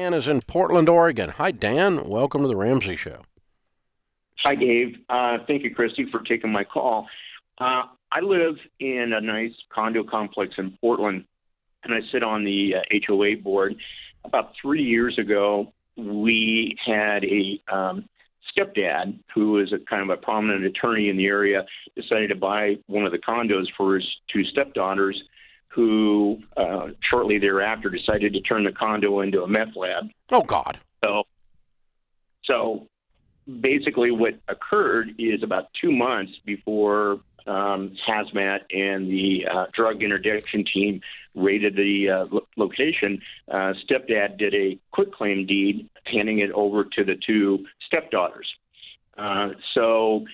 Dan is in Portland, Oregon. Hi, Dan. Welcome to the Ramsey Show. Hi, Dave. Thank you, Christy, for taking my call. I live in a nice condo complex in Portland, and I sit on the HOA board. About 3 years ago, we had a stepdad who is a kind of a prominent attorney in the area, decided to buy one of the condos for his two stepdaughters, who shortly thereafter decided to turn the condo into a meth lab. Oh, God. So basically what occurred is about 2 months before Hazmat and the drug interdiction team raided the location, stepdad did a quitclaim deed, handing it over to the two stepdaughters. So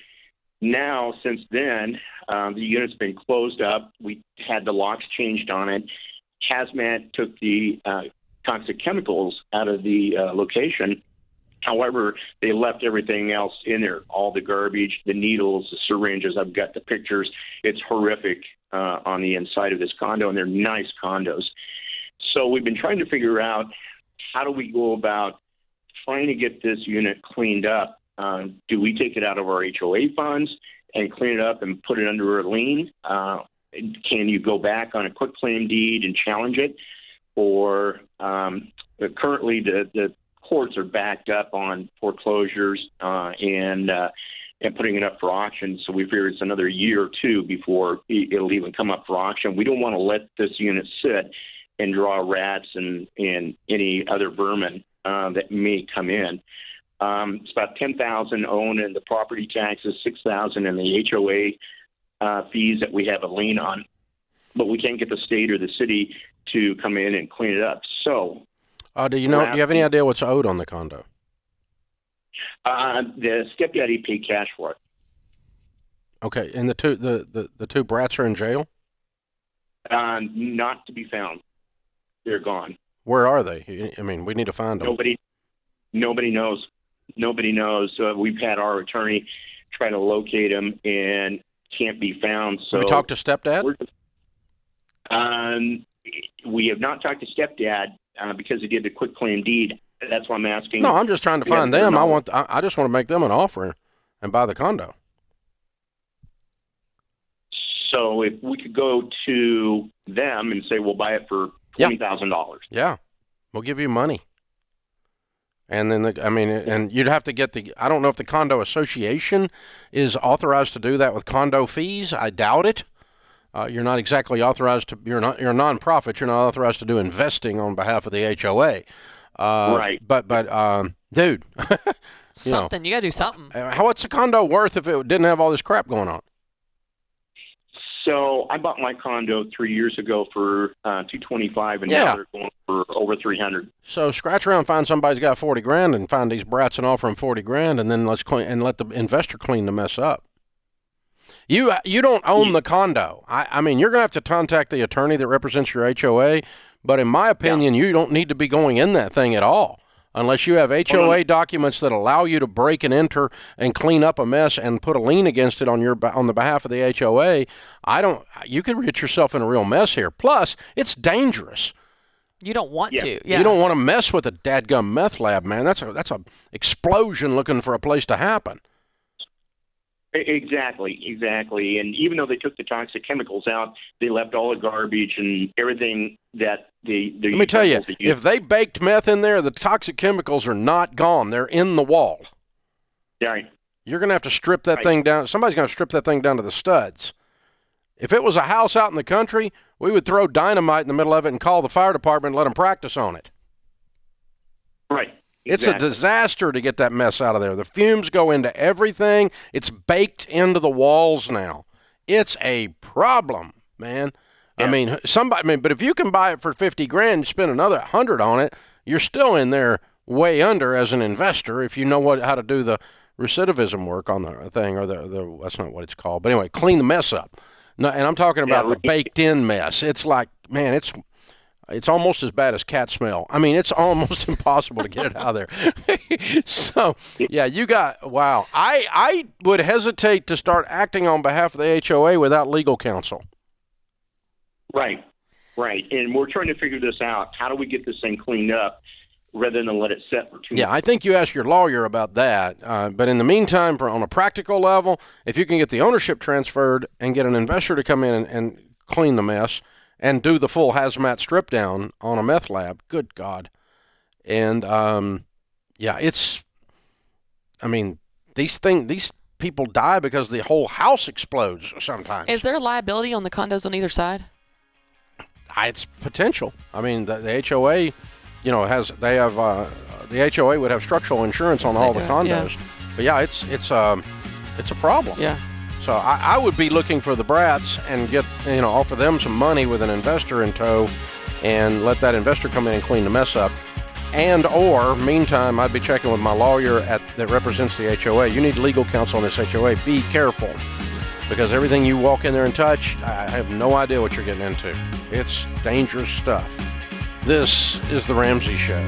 now, since then, the unit's been closed up. We had the locks changed on it. Hazmat took the toxic chemicals out of the location. However, they left everything else in there, all the garbage, the needles, the syringes. I've got the pictures. It's horrific on the inside of this condo, and they're nice condos. So we've been trying to figure out how do we go about trying to get this unit cleaned up. Do we take it out of our HOA funds and clean it up and put it under a lien? Can you go back on a quitclaim deed and challenge it? Or currently the courts are backed up on foreclosures and putting it up for auction. So we fear it's another year or two before it'll even come up for auction. We don't want to let this unit sit and draw rats and any other vermin that may come in. It's about $10,000 owned in the property taxes, $6,000 in the HOA fees that we have a lien on, but we can't get the state or the city to come in and clean it up. So, do you have any idea what's owed on the condo? The stepdaddy paid cash for it. Okay, and the two brats are in jail? Not to be found. They're gone. Where are they? I mean, we need to find them. Nobody knows. Nobody knows. We've had our attorney try to locate them and can't be found. So have we talked to stepdad? We have not talked to stepdad because he did the quitclaim deed. That's why I'm asking. No, I'm just trying to find them. I just want to make them an offer and buy the condo. So if we could go to them and say we'll buy it for $20,000. Yeah, we'll give you money. And then, and you'd have to get I don't know if the condo association is authorized to do that with condo fees. I doubt it. You're not exactly authorized you're a nonprofit. You're not authorized to do investing on behalf of the HOA. Right. But dude. You gotta do something. What's a condo worth if it didn't have all this crap going on? So I bought my condo 3 years ago for $225, and now they're going for over $300. So scratch around, find somebody's got $40,000, and find these brats and offer them $40,000, and then let's clean and let the investor clean the mess up. You don't own the condo. I mean, you're gonna have to contact the attorney that represents your HOA. But in my opinion, you don't need to be going in that thing at all. Unless you have HOA documents that allow you to break and enter and clean up a mess and put a lien against it on the behalf of the HOA, you could get yourself in a real mess here. Plus, it's dangerous. You don't want to. Yeah. You don't want to mess with a dadgum meth lab, man. That's a explosion looking for a place to happen. Exactly. And even though they took the toxic chemicals out, they left all the garbage and everything that Let me tell you, if they baked meth in there, the toxic chemicals are not gone. They're in the wall. Right. You're going to have to strip that thing down. Somebody's going to strip that thing down to the studs. If it was a house out in the country, we would throw dynamite in the middle of it and call the fire department and let them practice on it. Right. It's a disaster to get that mess out of there. The fumes go into everything. It's baked into the walls now. It's a problem, man. Yeah. But if you can buy it for $50,000 and spend another $100 on it, you're still in there way under as an investor if you know how to do the recidivism work on the thing, or the that's not what it's called. But anyway, clean the mess up. No, and I'm talking about the baked-in mess. It's like, man, it's almost as bad as cat smell. I mean, it's almost impossible to get it out of there. So, yeah, wow. I would hesitate to start acting on behalf of the HOA without legal counsel. Right. And we're trying to figure this out. How do we get this thing cleaned up? rather than let it set for 2 months. Yeah, I think you ask your lawyer about that. But in the meantime, on a practical level, if you can get the ownership transferred and get an investor to come in and clean the mess and do the full hazmat strip down on a meth lab, good God. And these people die because the whole house explodes sometimes. Is there liability on the condos on either side? It's potential. I mean, the HOA, the HOA would have structural insurance on all the condos. Yeah. But yeah, it's a problem. Yeah. So I would be looking for the brats and get, offer them some money with an investor in tow and let that investor come in and clean the mess up. And or, meantime, I'd be checking with my lawyer that represents the HOA. You need legal counsel on this HOA. Be careful, because everything you walk in there and touch, I have no idea what you're getting into. It's dangerous stuff. This is The Ramsey Show.